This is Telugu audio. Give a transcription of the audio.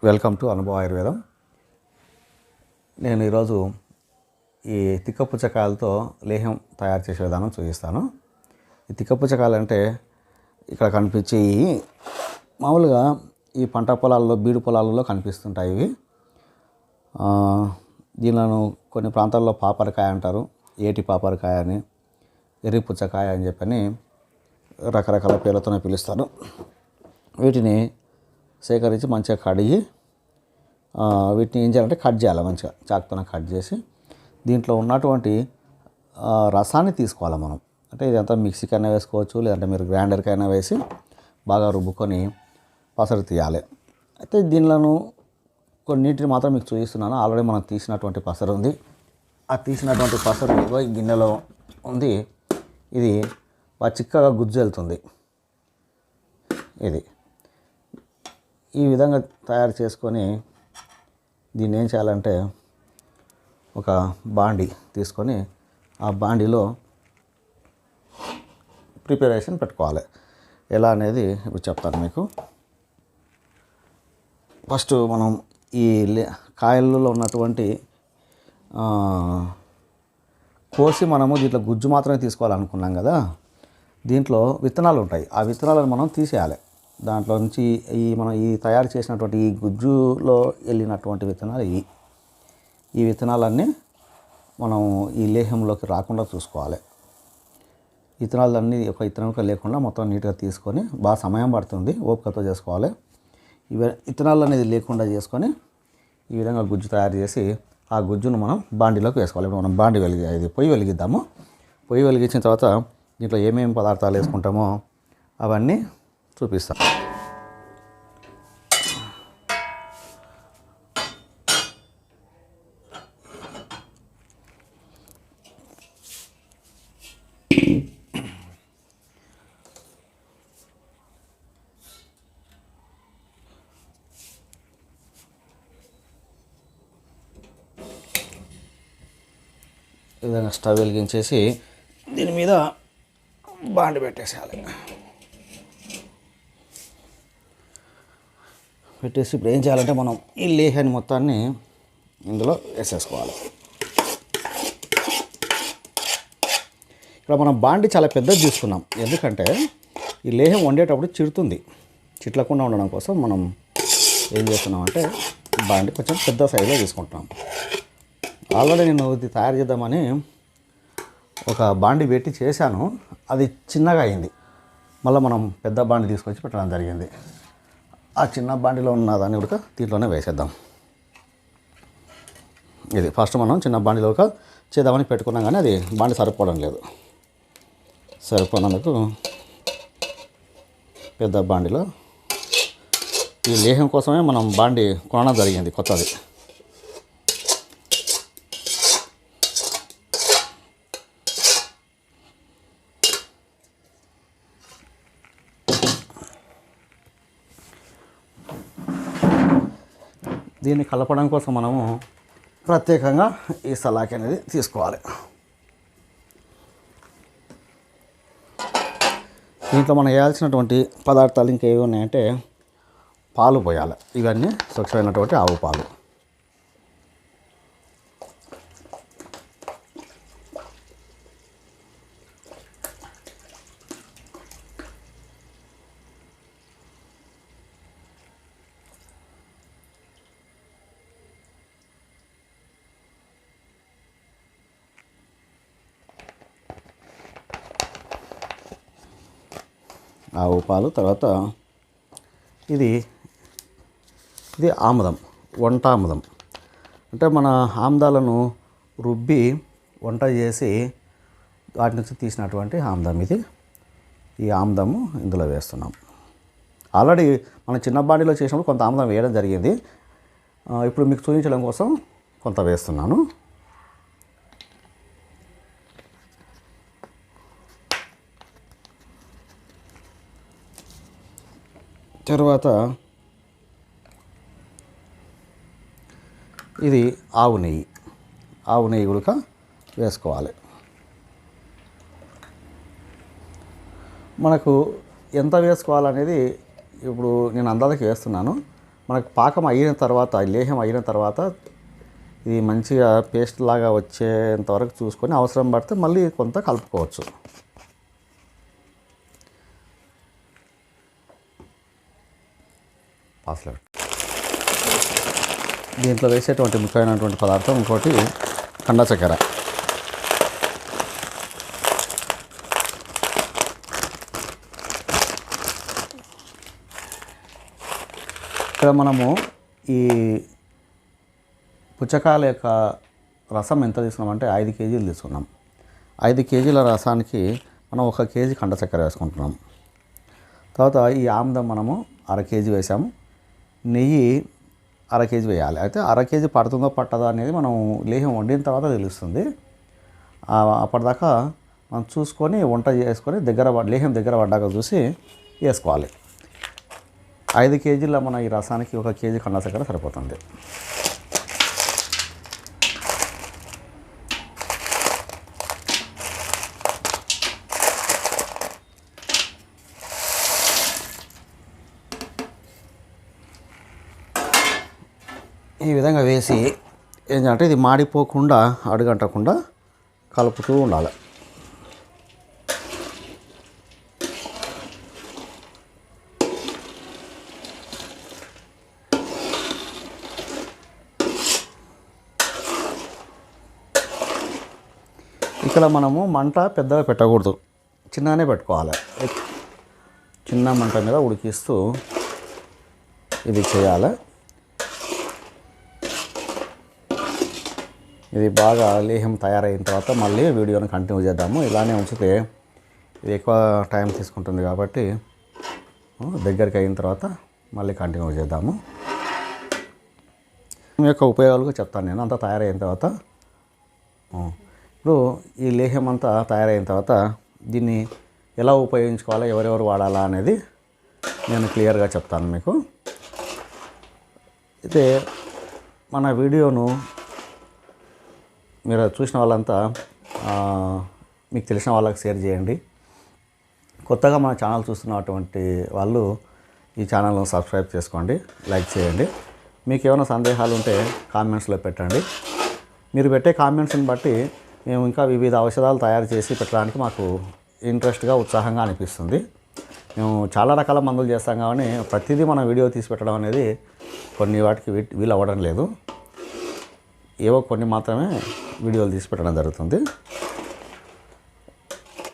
వెల్కమ్ టు అనుభవ ఆయుర్వేదం. నేను ఈరోజు ఈ తిక్కపుచ్చకాయలతో లేహం తయారు చేసే విధానం చూపిస్తాను. ఈ తిక్కపుచ్చకాయలు అంటే ఇక్కడ కనిపించే మామూలుగా ఈ పంట పొలాల్లో, బీడు పొలాలలో కనిపిస్తుంటాయి. ఇవి దీనిలను కొన్ని ప్రాంతాల్లో పాపరకాయ అంటారు, ఏటి పాపరకాయ అని, ఎర్రి పుచ్చకాయ అని చెప్పని రకరకాల పేర్లతోనే పిలుస్తారు. వీటిని సేకరించి మంచిగా కడిగి వీటిని ఏం చేయాలంటే కట్ చేయాలి. మంచిగా చాకుతో కట్ చేసి దీంట్లో ఉన్నటువంటి రసాన్ని తీసుకోవాలి మనం. అంటే ఇదంతా మిక్సీకైనా వేసుకోవచ్చు, లేదంటే మీరు గ్రైండర్కైనా వేసి బాగా రుబ్బుకొని పసరు తీయాలి. అయితే దీనిలను కొన్నిటిని మాత్రం మీకు చూపిస్తున్నాను. ఆల్రెడీ మనం తీసినటువంటి పసరు ఉంది. ఆ తీసినటువంటి పసరు ఈ గిన్నెలో ఉంది. ఇది బాగా చిక్కగా గుజ్జు వెళ్తుంది. ఇది ఈ విధంగా తయారు చేసుకొని దీన్ని ఏం చేయాలంటే ఒక బాండి తీసుకొని ఆ బాండీలో ప్రిపరేషన్ పెట్టుకోవాలి. ఎలా అనేది ఇప్పుడు చెప్తాను మీకు. ఫస్ట్ మనం ఈ కాయలలో ఉన్నటువంటి కోసి మనము దీంట్లో గుజ్జు మాత్రమే తీసుకోవాలనుకున్నాం కదా, దీంట్లో విత్తనాలు ఉంటాయి. ఆ విత్తనాలను మనం తీసేయాలి. దాంట్లో నుంచి మనం తయారు చేసినటువంటి ఈ గుజ్జులో వెళ్ళినటువంటి విత్తనాలు ఈ విత్తనాలన్నీ మనం ఈ లేహంలోకి రాకుండా చూసుకోవాలి. విత్తనాలన్నీ ఒక విత్తనం లేకుండా మొత్తం నీట్గా తీసుకొని, బాగా సమయం పడుతుంది, ఓపికతో చేసుకోవాలి. విత్తనాలు అనేది లేకుండా చేసుకొని ఈ విధంగా గుజ్జు తయారు చేసి ఆ గుజ్జును మనం బాండీలోకి వేసుకోవాలి. ఇప్పుడు మనం బాండీ పొయ్యి వెలిగిద్దాము. పొయ్యి వెలిగించిన తర్వాత దీంట్లో ఏమేమి పదార్థాలు వేసుకుంటామో అవన్నీ చూపిస్తాం. ఈ విధంగా స్టవ్ వెలిగించేసి దీని మీద బాండి పెట్టేసేయాలి. పెట్టేసి ఇప్పుడు ఏం చేయాలంటే మనం ఈ లేహాన్ని మొత్తాన్ని ఇందులో వేసేసుకోవాలి. ఇక్కడ మనం బాండి చాలా పెద్దది తీసుకున్నాం, ఎందుకంటే ఈ లేహం వండేటప్పుడు చిరుతుంది. చిట్లకుండా ఉండడం కోసం మనం ఏం చేస్తున్నామంటే బాండి కొంచెం పెద్ద సైజులో తీసుకుంటున్నాం. ఆల్రెడీ నేను ఇది తయారు చేద్దామని ఒక బాండి పెట్టి చేశాను, అది చిన్నగా అయింది. మళ్ళీ మనం పెద్ద బాండి తీసుకొచ్చి పెట్టడం జరిగింది. ఆ చిన్న బాండిలో ఉన్న దాన్ని కూడా దీంట్లోనే వేసేద్దాం. ఇది ఫస్ట్ మనం చిన్న బాండిలో చేద్దామని పెట్టుకున్నాం, కానీ అది బాండి సరిపోవడం లేదు. సరిపోయినందుకు పెద్ద బాండిలో ఈ లేహం కోసమే మనం బాండి కొనడం జరిగింది, కొత్తది. దీన్ని కలపడం కోసం మనము ప్రత్యేకంగా ఈ సలాకి అనేది తీసుకోవాలి. దీంట్లో మనం వేయాల్సినటువంటి పదార్థాలు ఇంకేవి ఉన్నాయంటే పాలు పోయాలి. ఇవన్నీ స్వచ్ఛమైనటువంటి ఆవు పాలు. ఆవు పాలు తర్వాత ఇది ఆముదం, వంట ఆముదం. అంటే మన ఆముదాలను రుబ్బి వంట చేసి వాటి నుంచి తీసినటువంటి ఆముదం ఇది. ఈ ఆముదము ఇందులో వేస్తున్నాం. ఆల్రెడీ మనం చిన్న బాండీలో చేసినప్పుడు కొంత ఆముదం వేయడం జరిగింది. ఇప్పుడు మీకు చూపించడం కోసం కొంత వేస్తున్నాను. తర్వాత ఇది ఆవు నెయ్యి కూడా వేసుకోవాలి. మనకు ఎంత వేసుకోవాలనేది ఇప్పుడు నేను అందాజకి వేస్తున్నాను. మనకు పాకం అయిన తర్వాత, లేహం అయిన తర్వాత ఇది మంచిగా పేస్ట్ లాగా వచ్చేంత వరకు చూసుకొని అవసరం పడితే మళ్ళీ కొంత కలుపుకోవచ్చు. దీంట్లో వేసేటువంటి ముఖ్యమైనటువంటి పదార్థం ఇంకోటి కండ చక్కెర. ఇక్కడ మనము ఈ పుచ్చకాయల యొక్క రసం ఎంత తీసుకున్నామంటే 5 కేజీలు తీసుకున్నాం. 5 కేజీల రసానికి మనం 1 కేజీ కండ చక్కెర వేసుకుంటున్నాం. తర్వాత ఈ ఆముదం మనము 1/2 కేజీ వేసాము. నెయ్యి 1/2 కేజీ వేయాలి. అయితే 1/2 కేజీ పడుతుందో పట్టదో అనేది మనం లేహం వండిన తర్వాత తెలుస్తుంది. అప్పటిదాకా మనం చూసుకొని వంట చేసుకొని లేహం దగ్గర పడ్డాక చూసి వేసుకోవాలి. 5 కేజీల మన ఈ రసానికి 1 కేజీ కండ చక్కెర సరిపోతుంది. ఈ విధంగా వేసి ఏంటంటే ఇది మాడిపోకుండా అడుగంటకుండా కలుపుతూ ఉండాలి. ఇక్కడ మనము మంట పెద్దగా పెట్టకూడదు, చిన్నగానే పెట్టుకోవాలి. చిన్న మంట మీద ఉడికిస్తూ ఇది చేయాలి. ఇది బాగా లేహం తయారైన తర్వాత మళ్ళీ వీడియోని కంటిన్యూ చేద్దాము. ఇలానే ఉంచితే ఇది ఎక్కువ టైం తీసుకుంటుంది కాబట్టి దగ్గరికి అయిన తర్వాత మళ్ళీ కంటిన్యూ చేద్దాము. మీ యొక్క ఉపయోగాలు చెప్తాను నేను. అంతా తయారైన తర్వాత ఇప్పుడు ఈ లేహం అంతా తయారైన తర్వాత దీన్ని ఎలా ఉపయోగించుకోవాలా, ఎవరెవరు వాడాలా అనేది నేను క్లియర్గా చెప్తాను మీకు. అయితే మన వీడియోను మీరు చూసిన వాళ్ళంతా మీకు తెలిసిన వాళ్ళకి షేర్ చేయండి. కొత్తగా మన ఛానల్ చూస్తున్నటువంటి వాళ్ళు ఈ ఛానల్ను సబ్స్క్రైబ్ చేసుకోండి, లైక్ చేయండి. మీకు ఏమైనా సందేహాలు ఉంటే కామెంట్స్లో పెట్టండి. మీరు పెట్టే కామెంట్స్ని బట్టి మేము ఇంకా వివిధ ఔషధాలు తయారు చేసి పెట్టడానికి మాకు ఇంట్రెస్ట్గా, ఉత్సాహంగా అనిపిస్తుంది. మేము చాలా రకాల మందులు చేస్తాం కానీ ప్రతిదీ మనం వీడియో తీసి పెట్టడం అనేది కొన్ని వాటికి వీలు అవ్వడం లేదు. ఏవో కొన్ని మాత్రమే వీడియోలు తీసి పెట్టడం జరుగుతుంది.